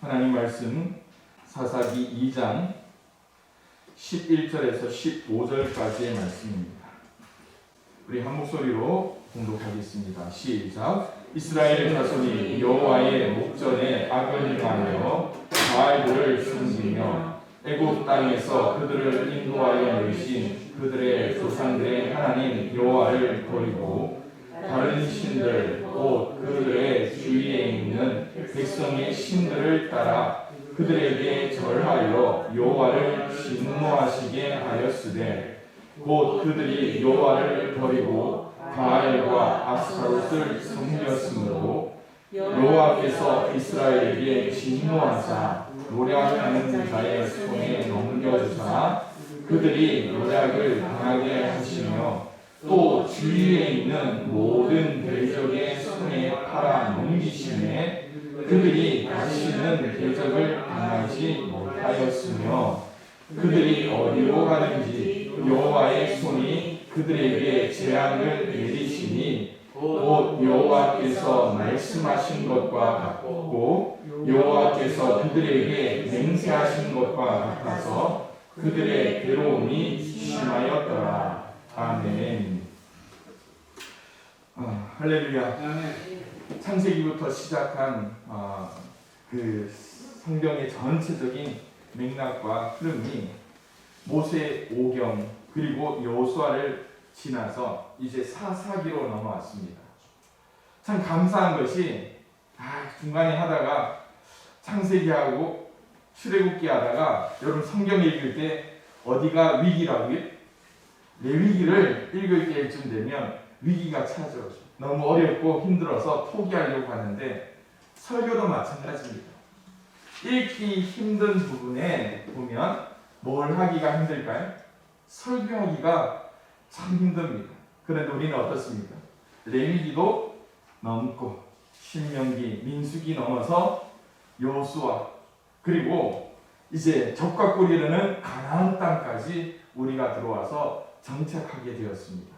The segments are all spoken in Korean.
하나님 말씀 사사기 2장 11절에서 15절까지의 말씀입니다. 우리 한 목소리로 공독하겠습니다. 시작. 이스라엘 자손이 여호와의 목전에 악을 행하여 바알들을 섬기며 애굽 땅에서 그들을 인도하여 내신 그들의 조상들의 하나님 여호와를 버리고 다른 신들 곧 그들의 주위에 있는 백성의 신들을 따라 그들에게 절하여 여호와를 진노하시게 하였으되 곧 그들이 여호와를 버리고 바알과 아스타롯을 섬겼으므로 여호와께서 이스라엘에게 진노하사 노략하는 자의 손에 넘겨주사 그들이 노략을 당하게 하시며 또 주위에 있는 모든 대적의 손에 팔아 넘기심에 그들이 다시는 대적을 당하지 못하였으며 그들이 어디로 가든지 여호와의 손이 그들에게 재앙을 내리시니 곧 여호와께서 말씀하신 것과 같고 여호와께서 그들에게 맹세하신 것과 같아서 그들의 괴로움이 심하였더라. 아멘. 할렐루야. 창세기부터 시작한 그 성경의 전체적인 맥락과 흐름이 모세 오경 그리고 여호수아를 지나서 이제 사사기로 넘어왔습니다. 참 감사한 것이 중간에 하다가 창세기하고 출애굽기 하다가 여러분 성경 읽을 때 어디가 위기라고요? 레위기를 읽을 때쯤 되면 위기가 찾아오죠. 너무 어렵고 힘들어서 포기하려고 하는데 설교도 마찬가지입니다. 읽기 힘든 부분에 보면 뭘 하기가 힘들까요? 설교하기가 참 힘듭니다. 그런데 우리는 어떻습니까? 레위기도 넘고 신명기, 민수기 넘어서 여호수아 그리고 이제 적과 꿀이 흐르는 가나안 땅까지 우리가 들어와서 정착하게 되었습니다.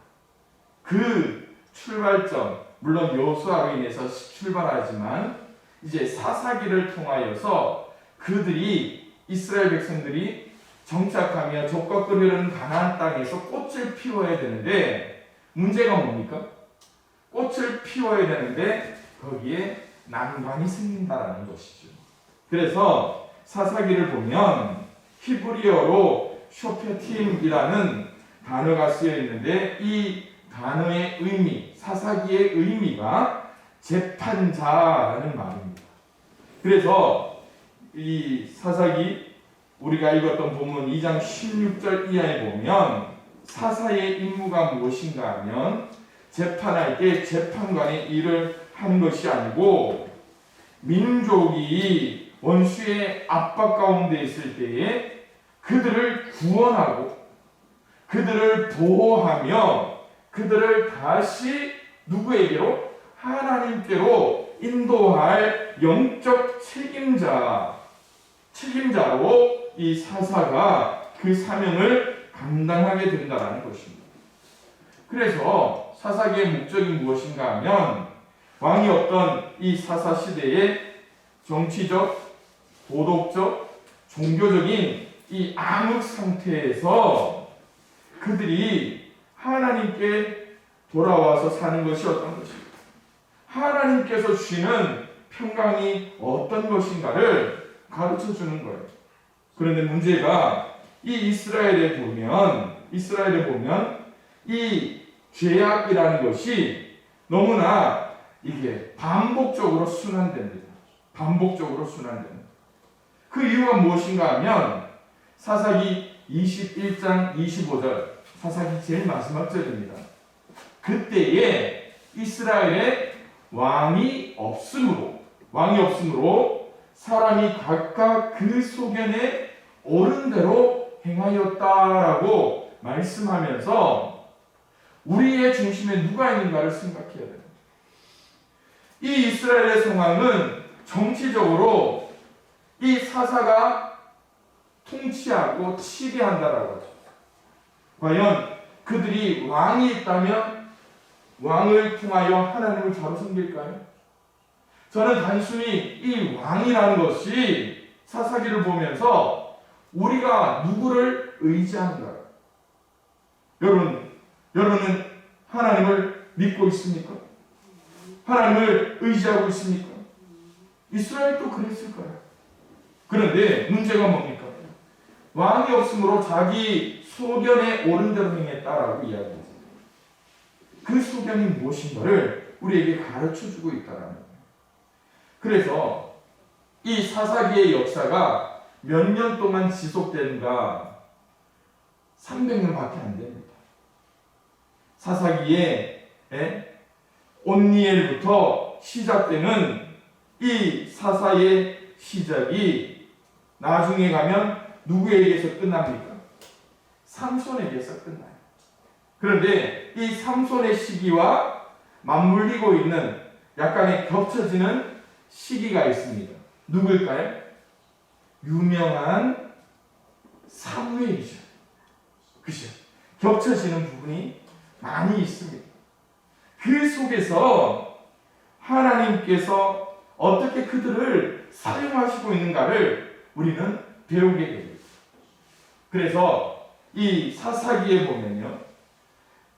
그 출발점, 물론 여호수아로 인해서 출발하지만 이제 사사기를 통하여서 그들이 이스라엘 백성들이 정착하며 적과 꿀이 흐르는 가나안 땅에서 꽃을 피워야 되는데 문제가 뭡니까? 꽃을 피워야 되는데 거기에 난관이 생긴다라는 것이죠. 그래서 사사기를 보면 히브리어로 쇼페팀이라는 단어가 쓰여 있는데 이 단어의 의미, 사사기의 의미가 재판자라는 말입니다. 그래서 이 사사기 우리가 읽었던 본문 2장 16절 이하에 보면 사사의 임무가 무엇인가 하면 재판할 때 재판관의 일을 하는 것이 아니고 민족이 원수의 압박 가운데 있을 때에 그들을 구원하고 그들을 보호하며 그들을 다시 누구에게로? 하나님께로 인도할 영적 책임자로 이 사사가 그 사명을 감당하게 된다는 것입니다. 그래서 사사기의 목적이 무엇인가 하면 왕이 없던 이 사사 시대의 정치적, 도덕적, 종교적인 이 암흑 상태에서 그들이 하나님께 돌아와서 사는 것이 어떤 것입니까? 하나님께서 주시는 평강이 어떤 것인가를 가르쳐 주는 거예요. 그런데 문제가 이 이스라엘에 보면 이 죄악이라는 것이 너무나 이게 반복적으로 순환됩니다. 그 이유가 무엇인가 하면 사사기 21장 25절 사사기 제일 마지막 절입니다. 그때에 이스라엘에 왕이 없으므로 사람이 각각 그 소견에 옳은 대로 행하였다라고 말씀하면서 우리의 중심에 누가 있는가를 생각해야 됩니다. 이 이스라엘의 상황은 정치적으로 이 사사가 통치하고 치리한다라고 하죠. 과연 그들이 왕이 있다면 왕을 통하여 하나님을 바로 섬길까요? 저는 단순히 이 왕이라는 것이 사사기를 보면서 우리가 누구를 의지하는가? 여러분은 하나님을 믿고 있습니까? 하나님을 의지하고 있습니까? 이스라엘도 그랬을 거예요. 그런데 문제가 뭡니까? 왕이 없으므로 자기 소견에 옳은 대로 행했다라고 이야기합니다. 그 소견이 무엇인가를 우리에게 가르쳐주고 있다는 거예요. 그래서 이 사사기의 역사가 몇 년 동안 지속되는가? 300년밖에 안 됩니다. 사사기에 온니엘부터 시작되는 이 사사의 시작이 나중에 가면 누구에게서 끝납니까? 삼손에게서 끝나요. 그런데 이 삼손의 시기와 맞물리고 있는 약간의 겹쳐지는 시기가 있습니다. 누굴까요? 유명한 사무엘이죠. 그죠? 겹쳐지는 부분이 많이 있습니다. 그 속에서 하나님께서 어떻게 그들을 사용하시고 있는가를 우리는 배우게 됩니다. 그래서 이 사사기에 보면요,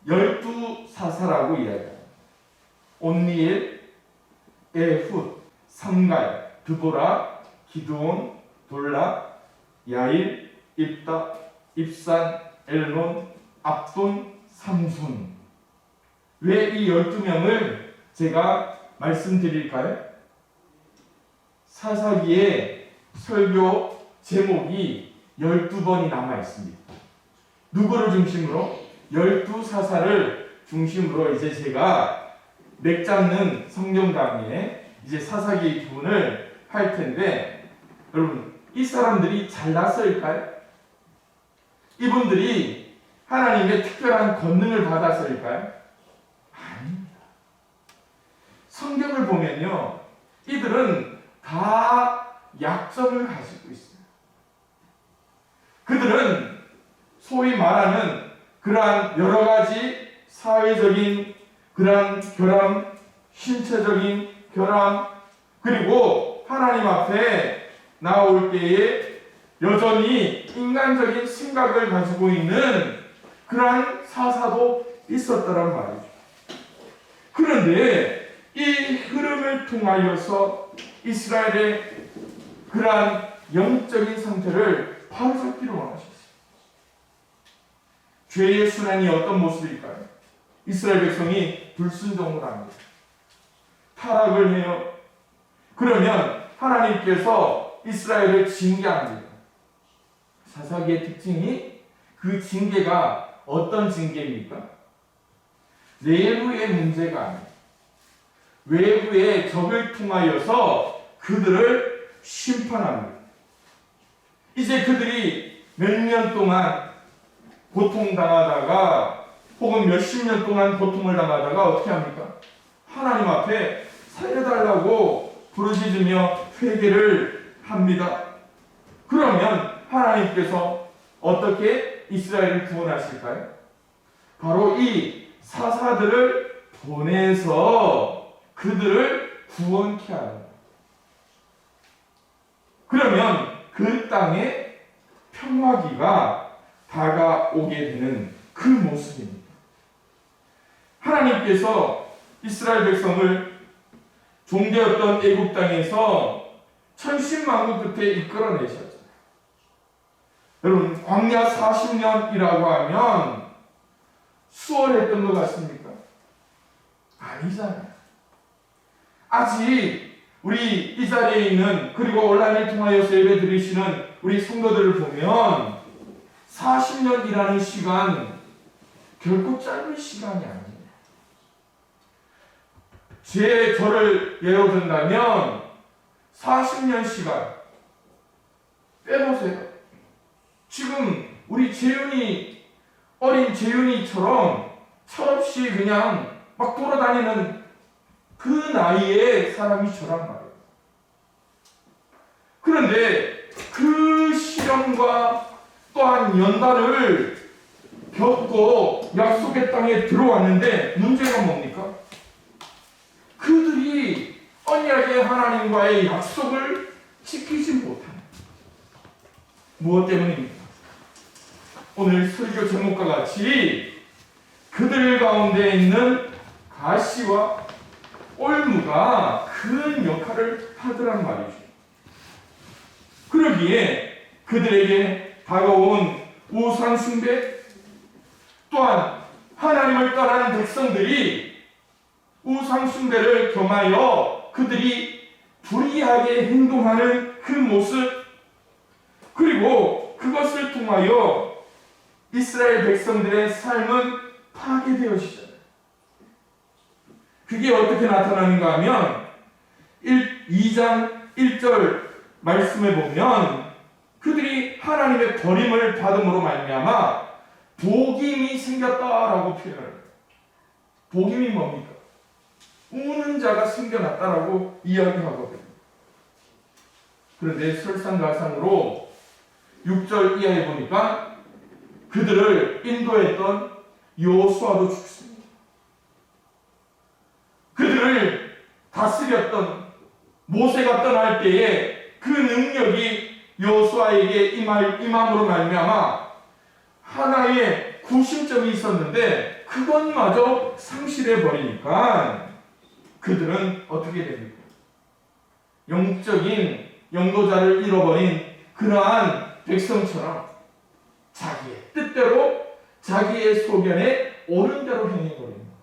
12사사라고 이야기합니다. 온니엘, 에훗, 삼갈, 드보라, 기드온, 돌라, 야일, 입다, 입산, 엘론, 압돈, 삼손. 왜 이 12명을 제가 말씀드릴까요? 사사기에 설교 제목이 12번이 남아 있습니다. 누구를 중심으로? 12사사를 중심으로 이제 제가 맥 잡는 성경 강의에 이제 사사기 부분을 할 텐데, 여러분, 이 사람들이 잘났을까요? 이분들이 하나님의 특별한 권능을 받았을까요? 아닙니다. 성경을 보면요, 이들은 다 약점을 가지고 있어요. 그들은 소위 말하는 그러한 여러 가지 사회적인 그러한 결함, 신체적인 결함, 그리고 하나님 앞에 나올 때에 여전히 인간적인 생각을 가지고 있는 그러한 사사도 있었다란 말이죠. 그런데 이 흐름을 통하여서 이스라엘의 그러한 영적인 상태를 바로잡기를 원하셨어요. 죄의 순환이 어떤 모습일까요? 이스라엘 백성이 불순종을 합니다. 타락을 해요. 그러면 하나님께서 이스라엘을 징계합니다. 사사기의 특징이 그 징계가 어떤 징계입니까? 내부의 문제가 아니에요. 외부의 적을 통하여서 그들을 심판합니다. 이제 그들이 몇 년 동안 고통당하다가 혹은 몇십 년 동안 고통을 당하다가 어떻게 합니까? 하나님 앞에 살려달라고 부르짖으며 회개를 합니다. 그러면 하나님께서 어떻게 이스라엘을 구원하실까요? 바로 이 사사들을 보내서 그들을 구원케 합니다. 그러면 그 땅에 평화기가 다가오게 되는 그 모습입니다. 하나님께서 이스라엘 백성을 종되었던 애굽 땅에서 천신만고 끝에 이끌어내셨잖아요. 여러분, 광야 40년이라고 하면 수월했던 것 같습니까? 아니잖아요. 아직 우리 이 자리에 있는, 그리고 온라인을 통하여서 예배 드리시는 우리 성도들을 보면 40년이라는 시간 결코 짧은 시간이 아니에요. 저를 예로 든다면 40년 시간 빼보세요. 지금 우리 어린 재윤이처럼 철없이 그냥 막 돌아다니는 그 나이에 사람이 저란 말이에요. 그런데 그 시련과 또한 연단을 겪고 약속의 땅에 들어왔는데 문제가 뭡니까? 그들이 만약에 하나님과의 약속을 지키지 못하면 무엇 때문입니까? 오늘 설교 제목과 같이 그들 가운데 있는 가시와 올무가 큰 역할을 하더란 말이죠. 그러기에 그들에게 다가온 우상 숭배, 또한 하나님을 떠나는 백성들이 우상 숭배를 겸하여 그들이 불의하게 행동하는 그 모습, 그리고 그것을 통하여 이스라엘 백성들의 삶은 파괴되어지잖아요. 그게 어떻게 나타나는가 하면 2장 1절 말씀에 보면 그들이 하나님의 버림을 받음으로 말미암아 복임이 생겼다라고 표현해요. 복임이 뭡니까? 우는 자가 생겨났다라고 이야기하거든요. 그런데 설상가상으로 6절 이하에 보니까 그들을 인도했던 여호수아도 죽습니다. 그들을 다스렸던 모세가 떠날 때에 그 능력이 여호수아에게 임함으로 말미암아 하나의 구심점이 있었는데 그것마저 상실해 버리니까 그들은 어떻게 됩니까? 영적인 영도자를 잃어버린 그러한 백성처럼 자기의 뜻대로 자기의 소견에 옳은 대로 행해버립니다.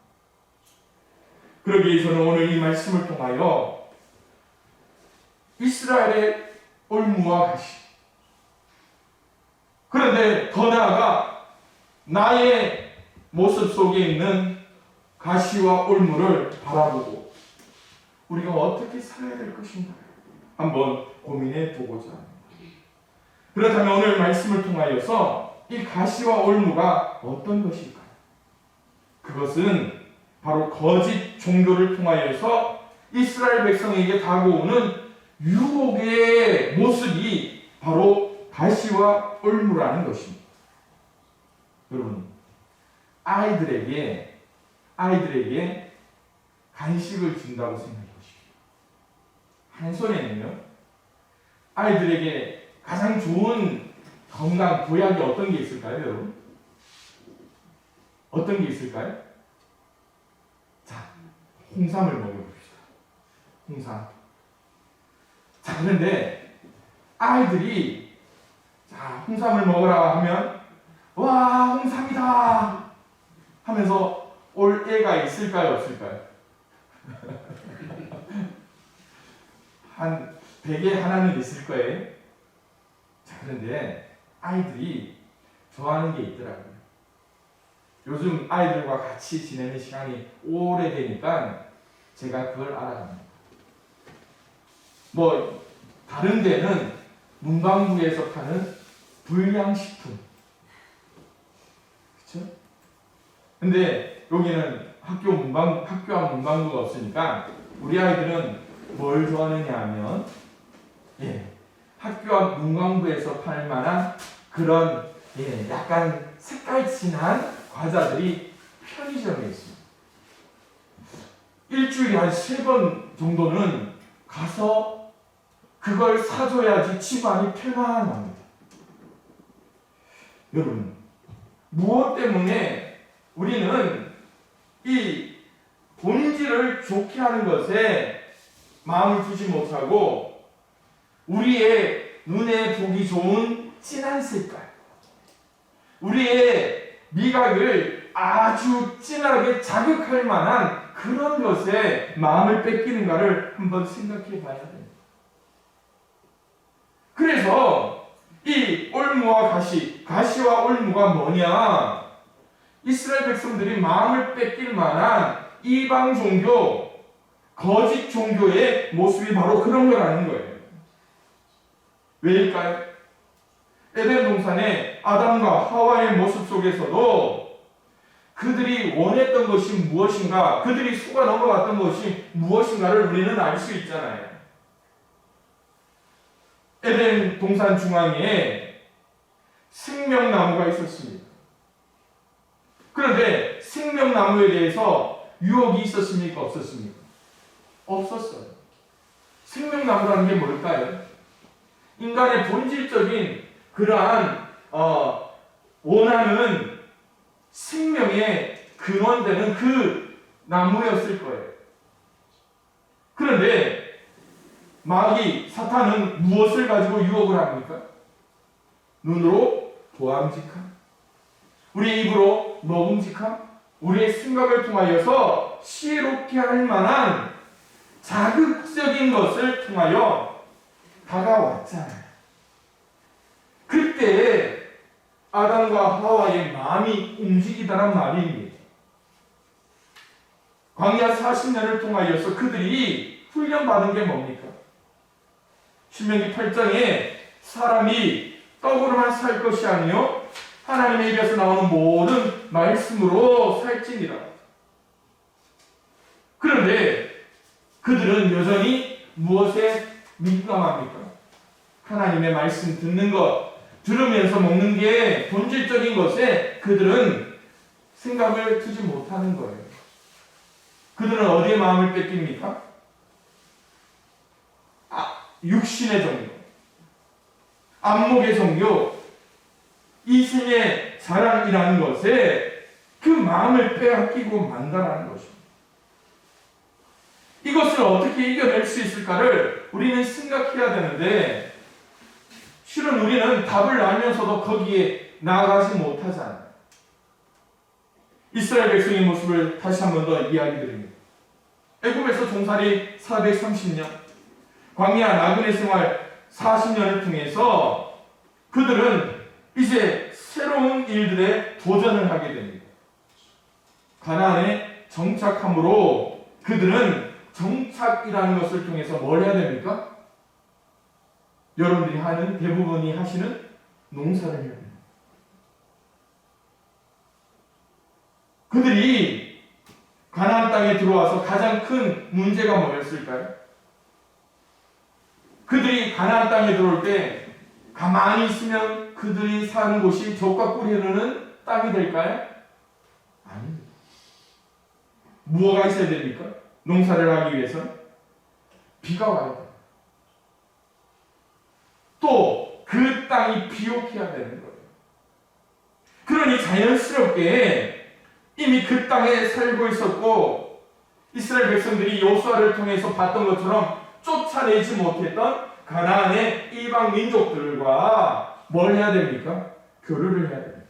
그러기 위해서는 오늘 이 말씀을 통하여 이스라엘의 올무와 가시, 그런데 더 나아가 나의 모습 속에 있는 가시와 올무를 바라보고 우리가 어떻게 살아야 될 것인가 한번 고민해 보고자 합니다. 그렇다면 오늘 말씀을 통하여서 이 가시와 올무가 어떤 것일까요? 그것은 바로 거짓 종교를 통하여서 이스라엘 백성에게 다가오는 유혹의 모습이 바로 가시와 올무라는 것입니다. 여러분, 아이들에게 간식을 준다고 생각해 보십시오. 한 손에는요, 아이들에게 가장 좋은 건강 보약이 어떤 게 있을까요, 여러분? 어떤 게 있을까요? 자, 홍삼을 먹여봅시다. 홍삼. 자, 그런데 아이들이 자, 홍삼을 먹으라 하면 와, 홍삼이다 하면서 올 애가 있을까요, 없을까요? 한 100에 하나는 있을 거예요. 자, 그런데 아이들이 좋아하는 게 있더라고요. 요즘 아이들과 같이 지내는 시간이 오래되니까 제가 그걸 알아갑니다. 뭐 다른 데는 문방구에서 파는 불량식품, 그렇죠? 근데 여기는 학교 앞 문방구가 없으니까 우리 아이들은 뭘 좋아하느냐 하면 학교 앞 문방구에서 팔 만한 그런 약간 색깔 진한 과자들이 편의점에 있습니다. 일주일에 한 3번 정도는 가서 그걸 사줘야지 집안이 평안합니다. 여러분, 무엇 때문에 우리는 이 본질을 좋게 하는 것에 마음을 두지 못하고 우리의 눈에 보기 좋은 진한 색깔, 우리의 미각을 아주 진하게 자극할 만한 그런 것에 마음을 뺏기는가를 한번 생각해 봐야 됩니다. 그래서 이 올무와 가시와 올무가 뭐냐? 이스라엘 백성들이 마음을 뺏길 만한 이방 종교, 거짓 종교의 모습이 바로 그런 거라는 거예요. 왜일까요? 에덴 동산의 아담과 하와의 모습 속에서도 그들이 원했던 것이 무엇인가, 그들이 속아 넘어갔던 것이 무엇인가를 우리는 알 수 있잖아요. 에덴 동산 중앙에 생명나무가 있었습니다. 그런데 생명나무에 대해서 유혹이 있었습니까? 없었습니까? 없었어요. 생명나무라는 게 뭘까요? 인간의 본질적인 그러한 원하는 생명의 근원되는 그 나무였을 거예요. 그런데 마귀, 사탄은 무엇을 가지고 유혹을 합니까? 눈으로 보암직함, 우리 입으로 먹음직함, 우리의 생각을 통하여서 시혜롭게 할 만한 자극적인 것을 통하여 다가왔잖아요. 그때 아담과 하와의 마음이 움직이다란 말입니다. 광야 40년을 통하여서 그들이 훈련받은 게 뭡니까? 신명기 8장에 사람이 떡으로만 살 것이 아니요 하나님의 입에서 나오는 모든 말씀으로 살지니라. 그런데 그들은 여전히 무엇에 민감합니까? 하나님의 말씀 듣는 것, 들으면서 먹는 게 본질적인 것에 그들은 생각을 두지 못하는 거예요. 그들은 어디에 마음을 뺏깁니까? 육신의 종교, 안목의 종교, 이생의 자랑이라는 것에 그 마음을 빼앗기고 만다라는 것입니다. 이것을 어떻게 이겨낼 수 있을까를 우리는 생각해야 되는데 실은 우리는 답을 알면서도 거기에 나아가지 못하잖아요. 이스라엘 백성의 모습을 다시 한 번 더 이야기 드립니다. 애굽에서 종살이 430년, 광야 나그네 생활 40년을 통해서 그들은 이제 새로운 일들에 도전을 하게 됩니다. 가나안에 정착함으로 그들은 정착이라는 것을 통해서 뭘 해야 됩니까? 여러분들이 하는, 대부분이 하시는 농사를 해야 됩니다. 그들이 가나안 땅에 들어와서 가장 큰 문제가 뭐였을까요? 그들이 가나안 땅에 들어올 때 가만히 있으면 그들이 사는 곳이 젖과 꿀이 흐르는 땅이 될까요? 아닙니다. 무엇가 있어야 됩니까? 농사를 하기 위해서는 비가 와야 돼요. 또 그 땅이 비옥해야 되는 거예요. 그러니 자연스럽게 이미 그 땅에 살고 있었고 이스라엘 백성들이 여호수아를 통해서 봤던 것처럼 쫓아내지 못했던 가나안의 이방 민족들과 뭘 해야 됩니까? 교류를 해야 됩니다.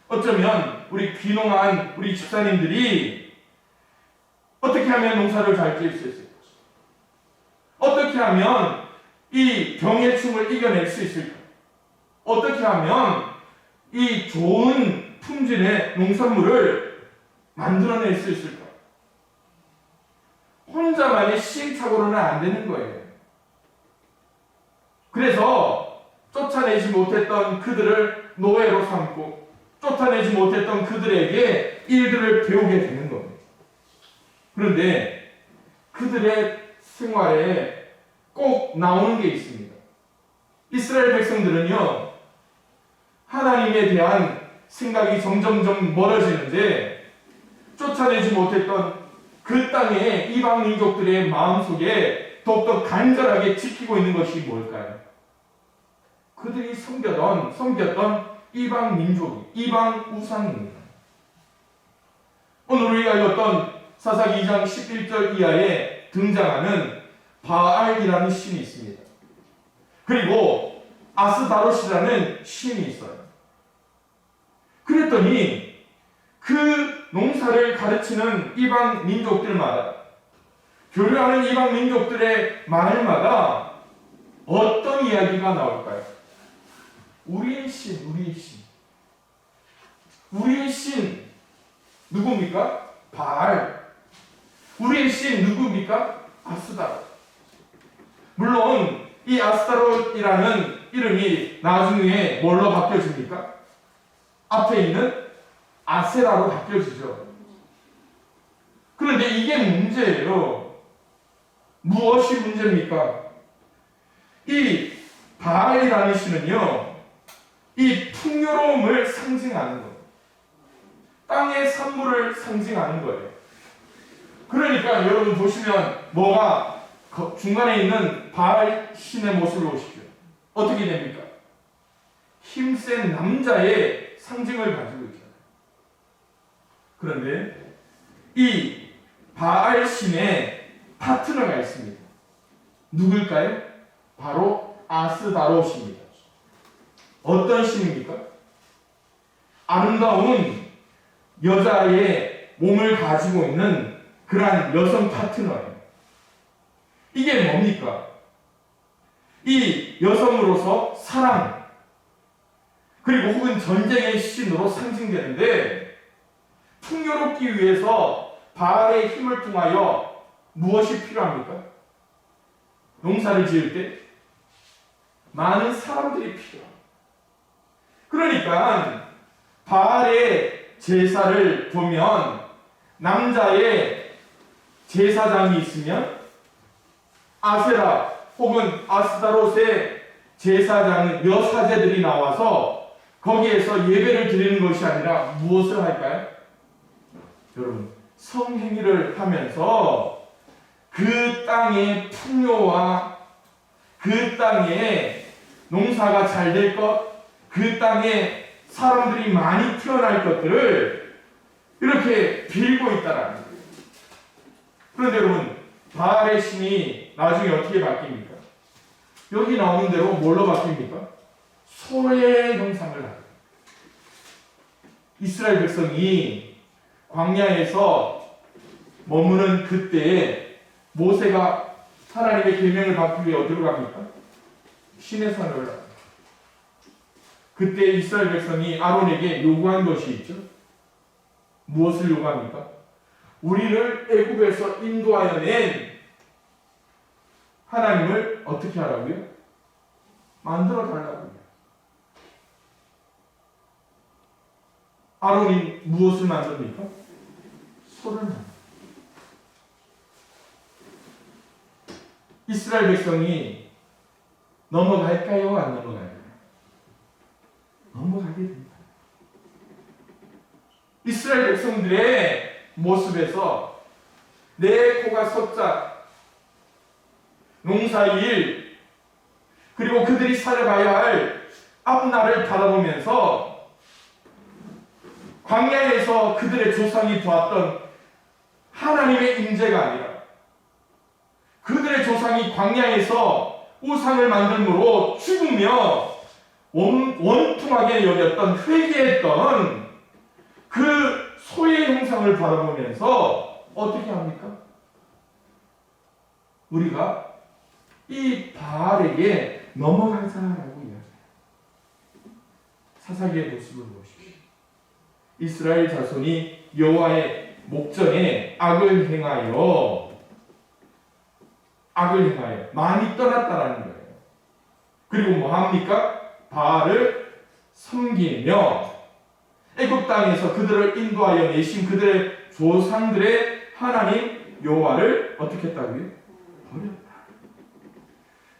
어쩌면 우리 귀농한 우리 집사님들이 어떻게 하면 농사를 잘 지을 수 있을까? 어떻게 하면 이 병해충을 이겨낼 수 있을까? 어떻게 하면 이 좋은 품질의 농산물을 만들어낼 수 있을까? 혼자만의 시행착오로는 안 되는 거예요. 그래서 쫓아내지 못했던 그들을 노예로 삼고 쫓아내지 못했던 그들에게 일들을 배우게 되는 겁니다. 그런데 그들의 생활에 꼭 나오는 게 있습니다. 이스라엘 백성들은요, 하나님에 대한 생각이 점점점 멀어지는데 쫓아내지 못했던 그 땅의 이방 민족들의 마음속에 더욱더 간절하게 지키고 있는 것이 뭘까요? 그들이 섬겼던 이방 민족, 이방 우상입니다. 오늘 우리가 읽었던 사사기 2장 11절 이하에 등장하는 바알이라는 신이 있습니다. 그리고 아스다롯이라는 신이 있어요. 그랬더니 그 농사를 가르치는 이방 민족들마다, 교류하는 이방 민족들의 말마다 어떤 이야기가 나올까요? 우리의 신, 우리의 신. 우리의 신 누굽니까? 바알. 우리의 신 누굽니까? 아스다롯. 물론 이 아스타롯이라는 이름이 나중에 뭘로 바뀌어집니까? 앞에 있는 아세라로 바뀌어지죠. 그런데 이게 문제예요. 무엇이 문제입니까? 이 바알이라는 신은요, 이 풍요로움을 상징하는 거예요. 땅의 산물을 상징하는 거예요. 그러니까 여러분 보시면 뭐가 중간에 있는 바알 신의 모습을 보십시오. 어떻게 됩니까? 힘센 남자의 상징을 가지고 있잖아요. 그런데 이 바알 신의 파트너가 있습니다. 누굴까요? 바로 아스다롯입니다. 어떤 신입니까? 아름다운 여자의 몸을 가지고 있는 그러한 여성 파트너예요. 이게 뭡니까? 이 여성으로서 사랑, 그리고 혹은 전쟁의 신으로 상징되는데, 풍요롭기 위해서 바알의 힘을 통하여 무엇이 필요합니까? 농사를 지을 때 많은 사람들이 필요합니다. 그러니까 바알의 제사를 보면 남자의 제사장이 있으면 아세라 혹은 아스다롯의 제사장은 여사제들이 나와서 거기에서 예배를 드리는 것이 아니라 무엇을 할까요? 여러분, 성행위를 하면서 그 땅의 풍요와 그 땅에 농사가 잘 될 것, 그 땅에 사람들이 많이 태어날 것들을 이렇게 빌고 있다라는 거예요. 그런데 여러분, 바알의 신이 나중에 어떻게 바뀝니까? 여기 나오는 대로 뭘로 바뀝니까? 소의 형상을 하게. 이스라엘 백성이 광야에서 머무는 그때에 모세가 하나님의 계명을 받기 위해 어디로 갑니까? 시내 산으로 올라갑니다. 그때 이스라엘 백성이 아론에게 요구한 것이 있죠. 무엇을 요구합니까? 우리를 애굽에서 인도하여 낸 하나님을 어떻게 하라고요? 만들어 달라고요. 아론이 무엇을 만듭니까? 소를 만듭니다. 이스라엘 백성이 넘어갈까요? 안 넘어갈까요? 넘어가게 됩니다. 이스라엘 백성들의 모습에서 내 코가 석자, 농사일, 그리고 그들이 살아가야 할 앞날을 바라보면서 광야에서 그들의 조상이 보았던 하나님의 임재가 아니라 그들의 조상이 광야에서 우상을 만들므로 죽으며 원통하게 여겼던, 회개했던 그 소의 형상을 바라보면서 어떻게 합니까? 우리가 이 바알에게 넘어가자라고 이야기해요. 사사기의 모습을 보십시오. 이스라엘 자손이 여호와의 목전에 악을 행하여 많이 떠났다라는 거예요. 그리고 뭐 합니까? 바알을 섬기며 애굽 땅에서 그들을 인도하여 내신 그들의 조상들의 하나님 여호와를 어떻게 했다고요? 버렸다.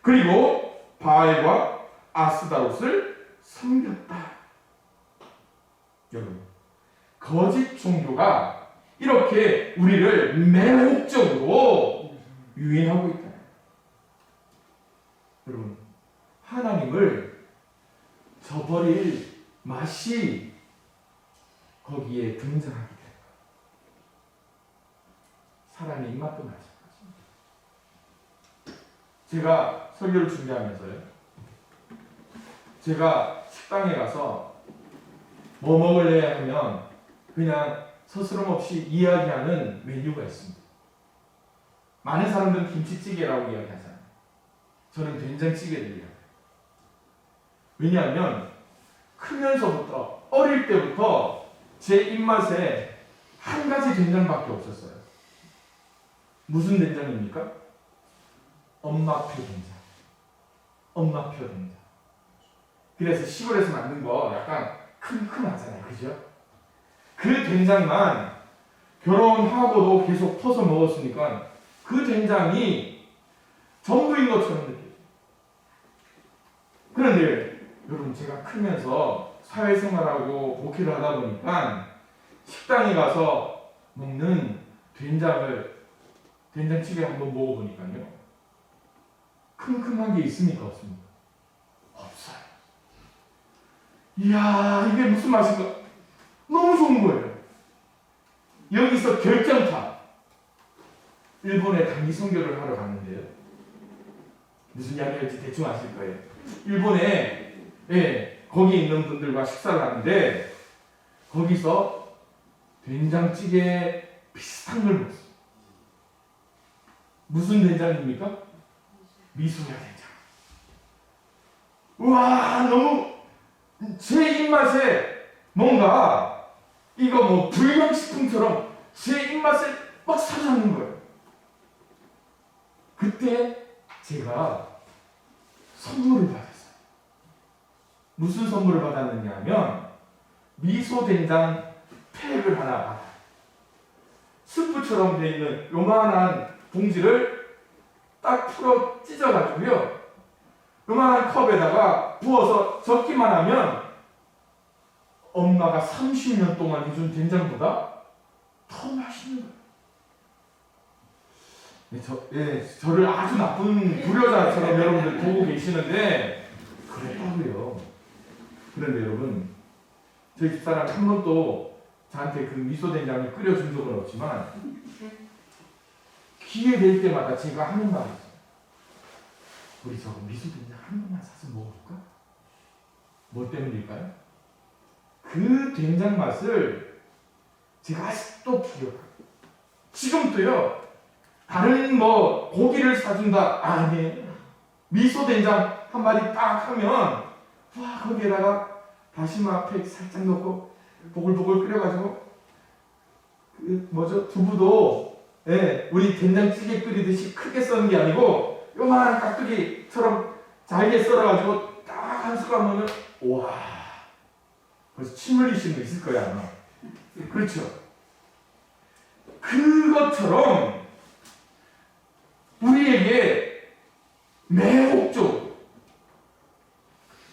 그리고 바알과 아스다롯을 섬겼다. 여러분, 거짓 종교가 이렇게 우리를 매혹적으로 유인하고 있다. 여러분, 하나님을 저버릴 맛이 거기에 등장하게 돼요. 사람의 입맛도 마찬가지입니다. 제가 설교를 준비하면서요, 제가 식당에 가서 뭐 먹을래 하면 그냥 서스럼없이 이야기하는 메뉴가 있습니다. 많은 사람들은 김치찌개라고 이야기하잖아요. 저는 된장찌개를 이야기해요. 왜냐하면 크면서부터, 어릴 때부터 제 입맛에 한 가지 된장밖에 없었어요. 무슨 된장입니까? 엄마표 된장. 엄마표 된장. 그래서 시골에서 만든 거 약간 큼큼하잖아요. 그죠? 그 된장만 결혼하고도 계속 퍼서 먹었으니까 그 된장이 전부인 것처럼 느껴요. 그런데 여러분, 제가 크면서 사회생활하고 목회를 하다 보니까 식당에 가서 먹는 된장찌개 한번 먹어보니까요, 큼큼한 게 있습니까? 없습니까? 없어요. 이야, 이게 무슨 맛인가? 너무 좋은 거예요. 여기서 결정타. 일본에 단기 선교를 하러 갔는데요. 무슨 이야기할지 대충 아실 거예요. 일본에 거기 있는 분들과 식사를 하는데 거기서 된장찌개 비슷한 걸 먹었어요. 무슨 된장입니까? 미소야 된장. 우와, 너무 제 입맛에 뭔가 이거 뭐 불량식품처럼 제 입맛에 막 사로잡는 거예요. 그때 제가 선물을 받았어요. 무슨 선물을 받았느냐 하면 미소된장 팩을 하나 받아요. 스프처럼 되어 있는 요만한 봉지를 딱 풀어 찢어가지고요. 요만한 컵에다가 부어서 적기만 하면 엄마가 30년 동안 해준 된장보다 더 맛있는 거예요. 저를 아주 나쁜 불효자처럼 여러분들 보고 계시는데 그랬다고요. 그런데 여러분, 저희 집사람 한 번도 저한테 그 미소된장을 끓여준 적은 없지만 기회 될 때마다 제가 하는 말이 있어요. 우리 저거 미소된장 한 번만 사서 먹어볼까? 뭐 때문일까요? 그 된장 맛을 제가 아직도 기억해요. 지금도요. 다른 뭐 고기를 사준다, 아니에요. 미소된장 한 마리 딱 하면 와, 거기에다가 다시마 팩 살짝 넣고 보글보글 끓여가지고 그 뭐죠, 두부도 우리 된장찌개 끓이듯이 크게 써는 게 아니고 요만한 깍두기처럼 잘게 썰어가지고 딱 한 숟가락 넣으면 와, 벌써 침 흘리시는 거 있을 거야 아마. 그렇죠. 그것처럼 우리에게 매혹적으로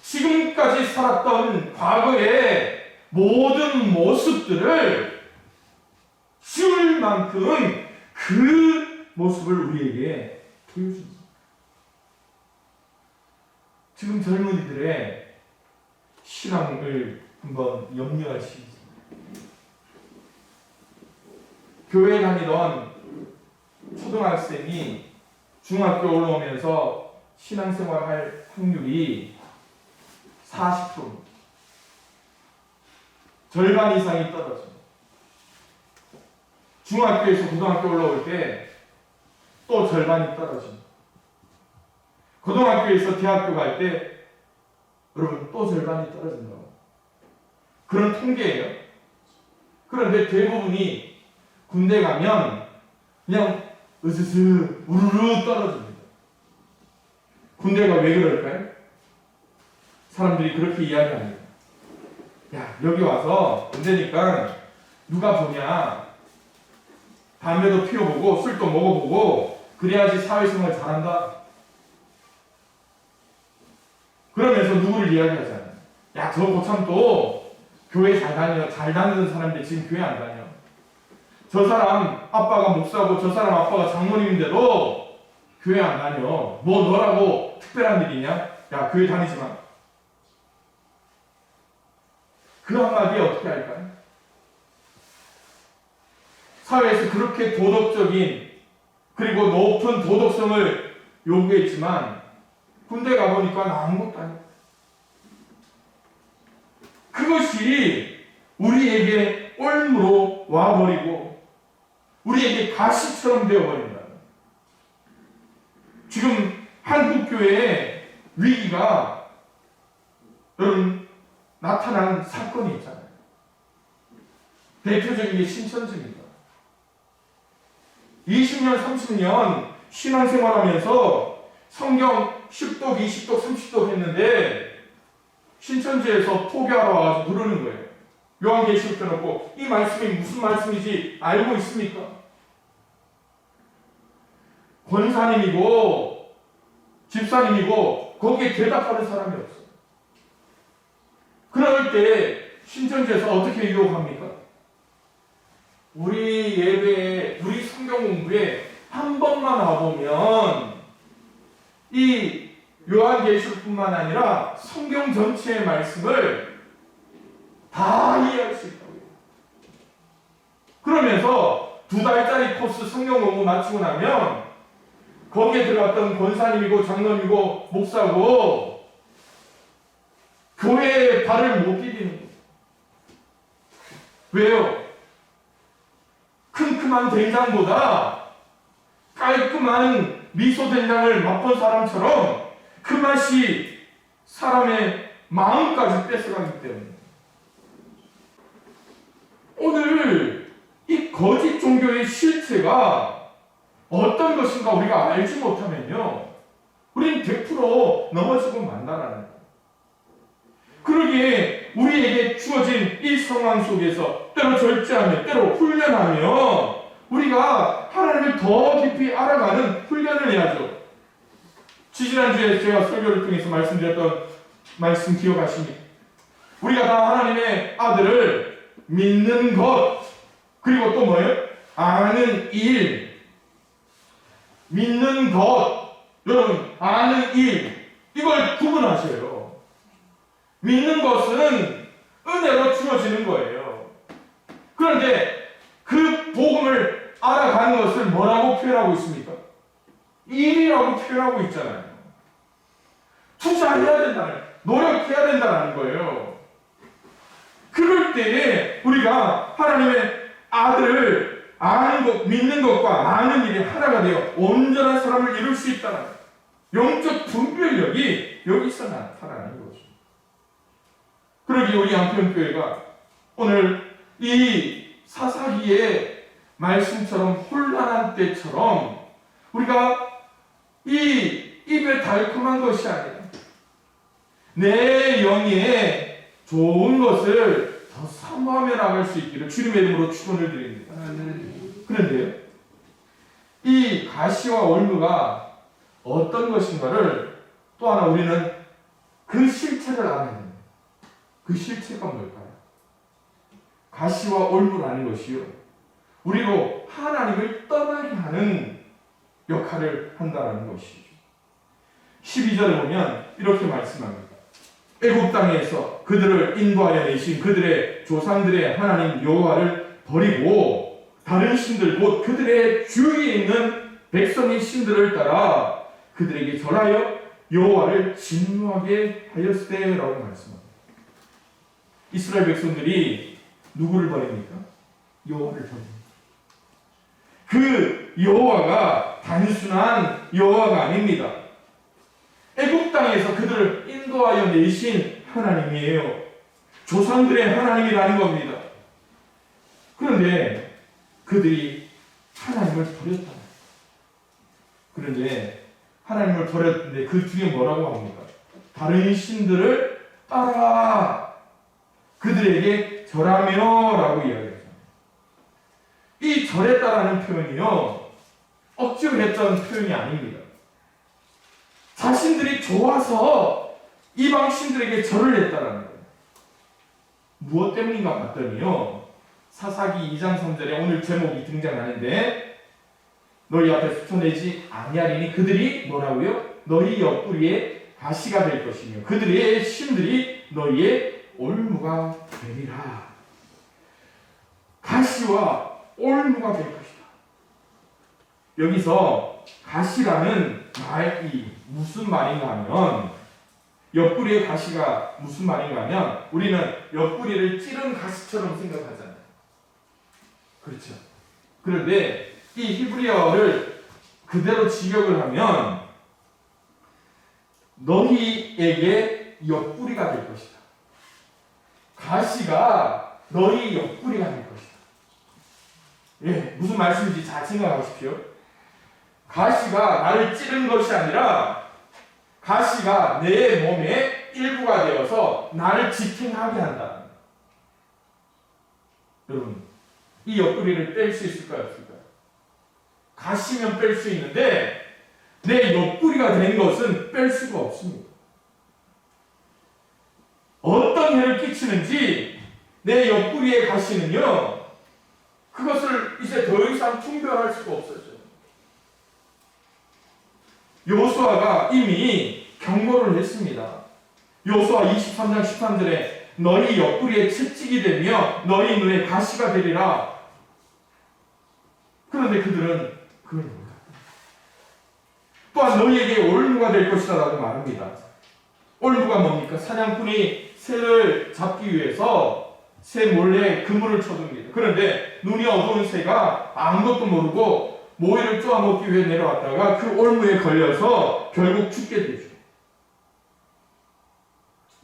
지금까지 살았던 과거의 모든 모습들을 지울 만큼 그 모습을 우리에게 보여줍니다. 지금 젊은이들의 신앙을 한번 염려할 수 있습니다. 교회 다니던 초등학생이 중학교 올라오면서 신앙생활할 확률이 40%입니다. 절반 이상이 떨어집니다. 중학교에서 고등학교 올라올 때 또 절반이 떨어집니다. 고등학교에서 대학교 갈 때 여러분 또 절반이 떨어진다고. 그런 통계예요. 그런데 대부분이 군대 가면 그냥 으스스 우르르 떨어집니다. 군대가 왜 그럴까요? 사람들이 그렇게 이야기합니다. 야, 여기 와서 군대니까 누가 보냐, 담배도 피워보고 술도 먹어보고 그래야지 사회생활 잘한다. 그러면서 누구를 이야기하잖아요. 야, 저 고참도 교회 잘 다니는 사람인데 지금 교회 안 다녀. 저 사람 아빠가 목사고 저 사람 아빠가 장모님인데도 교회 안 다녀. 뭐 너라고 특별한 일이냐? 야, 교회 다니지 마. 그 한마디에 어떻게 할까요? 사회에서 그렇게 도덕적인 그리고 높은 도덕성을 요구했지만 군대 가보니까 아무것도 아니야. 그것이 우리에게 올무로 와버리고 우리에게 가시처럼 되어버린다. 지금 한국교회의 위기가 여러분 나타난 사건이 있잖아요. 대표적인 게 신천지입니다. 20년, 30년 신앙생활하면서 성경 10독, 20독, 30독 했는데 신천지에서 포교하러 와서 부르는 거예요. 요한계시록 펴놓고 이 말씀이 무슨 말씀인지 알고 있습니까? 권사님이고 집사님이고 거기에 대답하는 사람이 없어요. 그럴 때 신천지에서 어떻게 유혹합니까? 우리 예배에, 우리 성경 공부에 한 번만 와보면 이 요한계시록뿐만 아니라 성경 전체의 말씀을 다 이해할 수 있다고 해요. 그러면서 2달짜리 코스 성경 공부 마치고 나면 거기에 들어갔던 권사님이고 장로님이고 목사고 교회에 발을 못 디디는 거예요. 왜요? 큼큼한 된장보다 깔끔한 미소 된장을 맛본 사람처럼 그 맛이 사람의 마음까지 뺏어가기 때문에 오늘 이 거짓 종교의 실체가 어떤 것인가 우리가 알지 못하면요, 우리는 100% 넘어지고 만다라는 거예요. 그러기에 우리에게 주어진 이 상황 속에서 때로 절제하며 때로 훈련하며 우리가 하나님을 더 깊이 알아가는 훈련을 해야죠. 지지난주에 제가 설교를 통해서 말씀드렸던 말씀 기억하십니까? 우리가 다 하나님의 아들을 믿는 것, 그리고 또 뭐예요? 아는 일. 믿는 것, 여러분, 아는 일, 이걸 구분하셔요. 믿는 것은 은혜로 주어지는 거예요. 그런데 그 복음을 알아가는 것을 뭐라고 표현하고 있습니까? 일이라고 표현하고 있잖아요. 투자해야 된다는, 노력해야 된다는 거예요. 그럴 때에 우리가 하나님의 아들을 아는 것, 믿는 것과 아는 일이 하나가 되어 온전한 사람을 이룰 수 있다는 영적 분별력이 여기서 나타나는 거죠. 그러기에 우리 양평교회가 오늘 이 사사기의 말씀처럼 혼란한 때처럼 우리가 이 입에 달콤한 것이 아니라 내 영에 좋은 것을 더 사모하며 나갈 수 있기를 주님의 이름으로 축원을 드립니다. 그런데요, 이 가시와 올무가 어떤 것인가를 또 하나 우리는 그 실체를 알아야 됩니다. 그 실체가 뭘까요? 가시와 올무라는 것이요, 우리로 하나님을 떠나게 하는 역할을 한다는 것이죠. 12절에 보면 이렇게 말씀합니다. 애굽 땅에서 그들을 인도하여 내신 그들의 조상들의 하나님 여호와를 버리고 다른 신들 곧 그들의 주위에 있는 백성의 신들을 따라 그들에게 절하여 여호와를 진노하게 하였으되라고 말씀합니다. 이스라엘 백성들이 누구를 버립니까? 여호와를 버립니다. 그 여호와가 단순한 여호와가 아닙니다. 애굽 땅에서 그들을 인도하여 내신 하나님이에요. 조상들의 하나님이라는 겁니다. 그런데 그들이 하나님을 버렸다. 그런데 하나님을 버렸는데 그 뒤에 뭐라고 합니까? 다른 신들을 따라 그들에게 절하며 라고 이야기했습니다. 이 절했다라는 표현이요, 억지로 했던 표현이 아닙니다. 자신들이 좋아서 이방 신들에게 절을 했다라는 거예요. 무엇 때문인가 봤더니요, 사사기 2장 3절에 오늘 제목이 등장하는데 너희 앞에 수쳐내지 아니하리니 그들이 뭐라고요? 너희 옆구리에 가시가 될 것이며 그들의 신들이 너희의 올무가 되리라. 가시와 올무가 될 것이다. 여기서 가시라는 말이 무슨 말인가 하면, 옆구리의 가시가 무슨 말인가 하면 우리는 옆구리를 찌른 가시처럼 생각하잖아요. 그렇죠. 그런데 이 히브리어를 그대로 직역을 하면 너희에게 옆구리가 될 것이다. 가시가 너희 옆구리가 될 것이다. 예, 무슨 말씀인지 잘 생각하십시오. 가시가 나를 찌른 것이 아니라 가시가 내 몸의 일부가 되어서 나를 지탱하게 한다. 여러분, 이 옆구리를 뺄 수 있을까요? 없을까요? 가시면 뺄 수 있는데 내 옆구리가 된 것은 뺄 수가 없습니다. 어떤 해를 끼치는지 내 옆구리에 가시는요, 그것을 이제 더 이상 분별할 수가 없어요. 여호수아가 이미 경고를 했습니다. 여호수아 23장 13절에 너희 옆구리에 채찍이 되며 너희 눈에 가시가 되리라. 그런데 그들은 그걸 몰랐다. 또한 너희에게 올무가 될 것이다 라고 말합니다. 올무가 뭡니까? 사냥꾼이 새를 잡기 위해서 새 몰래 그물을 쳐둡니다. 그런데 눈이 어두운 새가 아무것도 모르고 모이를 쪼아먹기 위해 내려왔다가 그 올무에 걸려서 결국 죽게 되죠.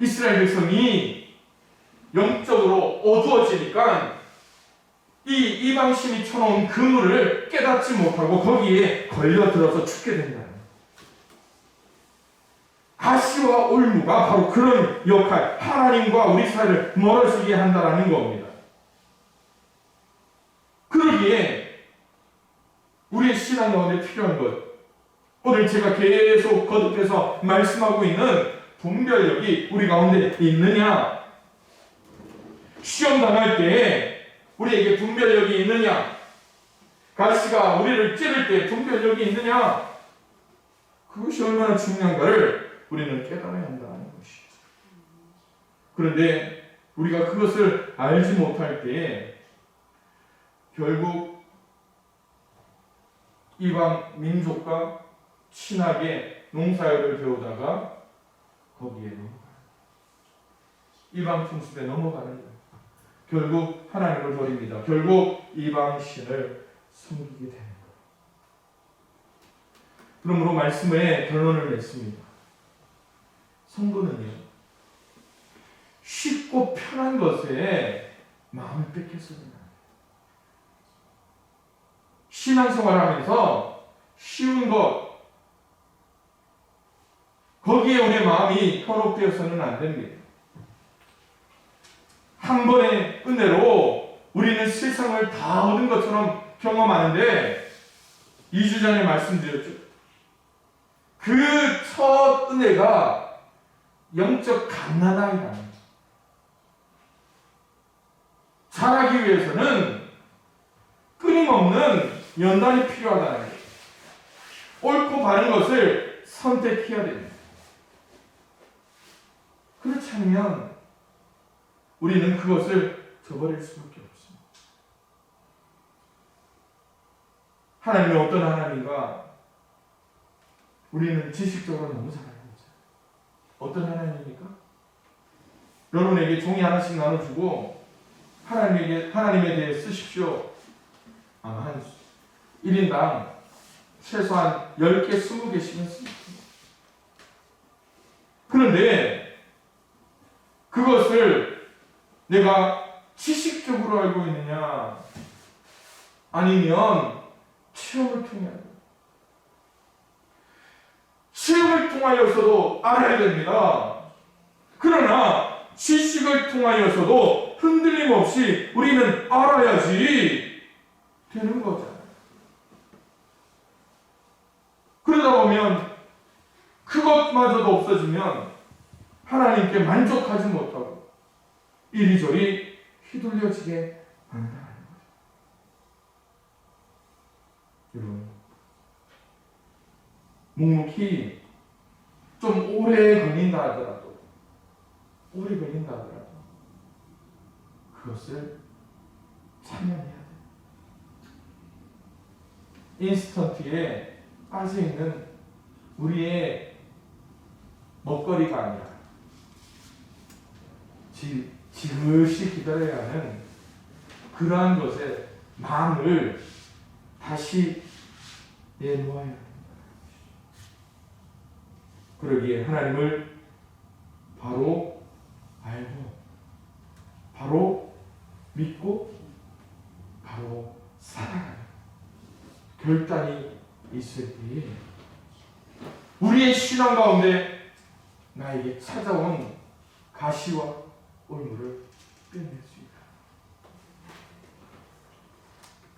이스라엘 백성이 영적으로 어두워지니까 이 이방신이 쳐놓은 그물을 깨닫지 못하고 거기에 걸려들어서 죽게 된다. 가시와 올무가 바로 그런 역할, 하나님과 우리 사이를 멀어지게 한다는 겁니다. 그러기에 우리의 신앙 가운데 필요한 것, 오늘 제가 계속 거듭해서 말씀하고 있는 분별력이 우리 가운데 있느냐? 시험 당할 때 우리에게 분별력이 있느냐? 가시가 우리를 찌를 때 분별력이 있느냐? 그것이 얼마나 중요한가를 우리는 깨달아야 한다는 것이죠. 그런데 우리가 그것을 알지 못할 때에 결국 이방 민족과 친하게 농사를 배우다가 거기에 넘어가요. 이방 풍습에 넘어가는 거예요. 결국 하나님을 버립니다. 결국 이방 신을 섬기게 되는 거예요. 그러므로 말씀에 결론을 냈습니다. 성도는요, 쉽고 편한 것에 마음을 뺏겼어야 합니다. 신앙생활하면서 쉬운 것, 거기에 우리의 마음이 현혹되어서는 안 됩니다. 한 번의 은혜로 우리는 세상을 다 얻은 것처럼 경험하는데 2주 전에 말씀드렸죠. 그 첫 은혜가 영적 갓난아이라는 거예요. 자라기 위해서는 끊임없는 연단이 필요하다는 거예요. 옳고 바른 것을 선택해야 됩니다. 그렇지 않으면 우리는 그것을 저버릴 수밖에 없습니다. 하나님은 어떤 하나님인가? 우리는 지식적으로 너무 잘 알고 있어요. 어떤 하나님입니까? 여러분에게 종이 하나씩 나눠주고 하나님에 대해 쓰십시오. 아마 한 1인당 최소한 10개, 20개씩은 씁니다. 그런데 그것을 내가 지식적으로 알고 있느냐, 아니면 체험을 통해 알고, 체험을 통하여서도 알아야 됩니다. 그러나 지식을 통하여서도 흔들림 없이 우리는 알아야지 되는 거잖아요. 그러다 보면 그것마저도 없어지면 하나님께 만족하지 못하고 이리저리 휘둘려지게 한다는 거죠. 여러분, 묵묵히 좀 오래 걸린다 하더라도 그것을 참여해야 돼요. 인스턴트에 빠져있는 우리의 먹거리가 아니라 지그시 기다려야 하는 그러한 것에 마음을 다시 내놓아야 합니다. 그러기에 하나님을 바로 알고 바로 믿고 바로 살아가는 결단이 있을 때에 우리의 신앙 가운데 나에게 찾아온 가시와 올무를 빼낼 수 있다.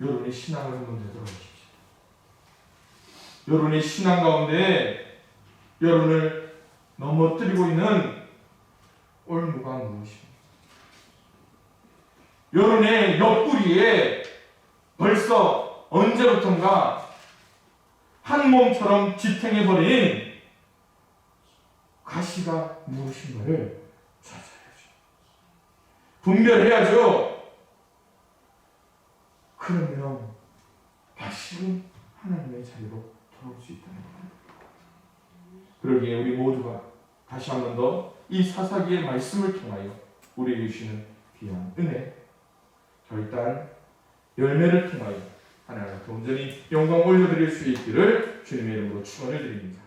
여러분의 신앙을 한번 되돌아보십시오. 여러분의 신앙 가운데 여러분을 넘어뜨리고 있는 올무가 무엇입니까? 여러분의 옆구리에 벌써 언제부턴가 한 한 몸처럼 지탱해버린 가시가 무엇인가를 찾아야죠. 분별해야죠. 그러면 다시금 하나님의 자리로 돌아올 수 있다는 겁니다. 그러기에 우리 모두가 다시 한 번 더 이 사사기의 말씀을 통하여 우리에게 주시는 귀한 은혜, 결단, 열매를 통하여 하나님 앞에 온전히 영광 올려드릴 수 있기를 주님의 이름으로 축원을 드립니다.